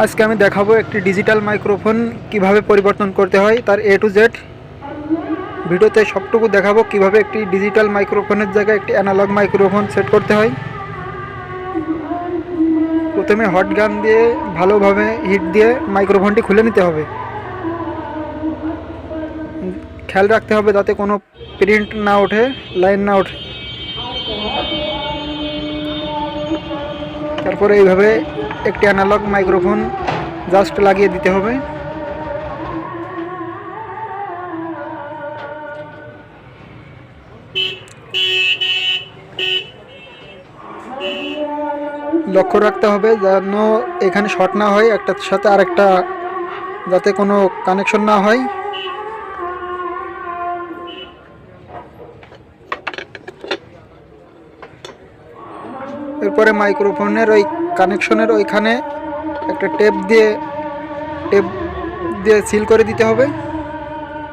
আজকে আমি দেখাবো একটি ডিজিটাল মাইক্রোফোন কিভাবে পরিবর্তন করতে হয় তার A to Z ভিডিওতে সবটুকু দেখাবো কিভাবে একটি ডিজিটাল মাইক্রোফোনের জায়গায় একটি অ্যানালগ মাইক্রোফোন সেট করতে হয়। প্রথমে হট গান দিয়ে ভালোভাবে হিট দিয়ে মাইক্রোফোনটি খুলে নিতে হবে। খেয়াল রাখতে হবে যাতে কোনো প্রিন্ট না ওঠে, লাইন না ওঠে। তারপরে এইভাবে একটি অ্যানালগ মাইক্রোফোন জাস্ট লাগিয়ে দিতে হবে। লক্ষ্য রাখতে হবে যেন এখানে শর্ট না হয়, একটার সাথে আরেকটা যাতে কোনো কানেকশন না হয়। এরপরে মাইক্রোফোনের ওই কানেকশনের ওইখানে একটা টেপ দিয়ে সিল করে দিতে হবে।